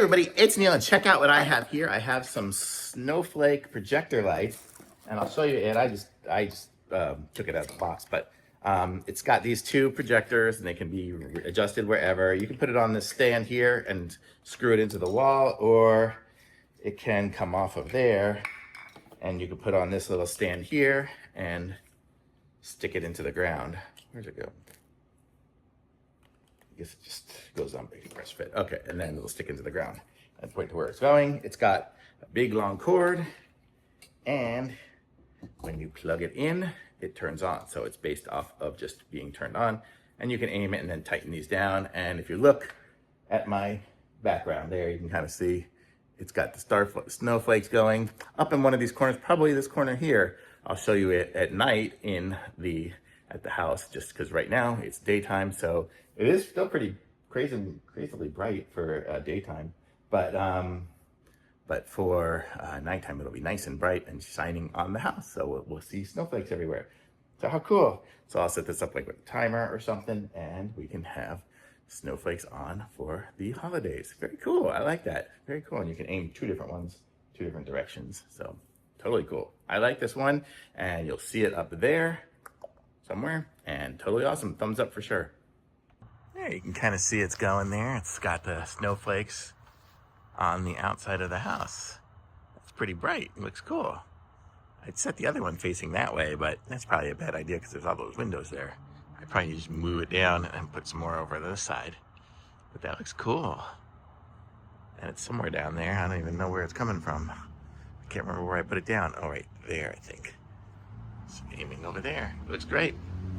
everybody, it's Neil, and check out what I have here. I have some Snowflake projector lights, and I'll show you it. I just took it out of the box, but it's got these two projectors, and they can be adjusted wherever. You can put it on this stand here and screw it into the wall, or it can come off of there, and you can put on this little stand here and stick it into the ground. Where's it go? I guess it just goes on, you press fit. Okay, and then it'll stick into the ground and point to where it's going. It's got a big long cord, and when you plug it in, it turns on. So it's based off of just being turned on, and you can aim it and then tighten these down. And if you look at my background there, you can kind of see it's got the snowflakes going up in one of these corners, probably this corner here. I'll show you it at night at the house, just because right now it's daytime, so it is still pretty crazily bright for daytime, but for nighttime it'll be nice and bright and shining on the house, so we'll see snowflakes everywhere. So how cool. So I'll set this up like with a timer or something, and we can have snowflakes on for the holidays. Very cool. I like that. Very cool. And you can aim two different ones, two different directions, so totally cool. I like this one, and you'll see it up there somewhere, and totally awesome. Thumbs up for sure. There, you can kind of see it's going there. It's got the snowflakes on the outside of the house. It's pretty bright. It looks cool. I'd set the other one facing that way, but that's probably a bad idea because there's all those windows there. I'd probably just move it down and put some more over this side. But that looks cool. And it's somewhere down there. I don't even know where it's coming from. I can't remember where I put it down. Oh, right there, I think. It's aiming over there. It looks great.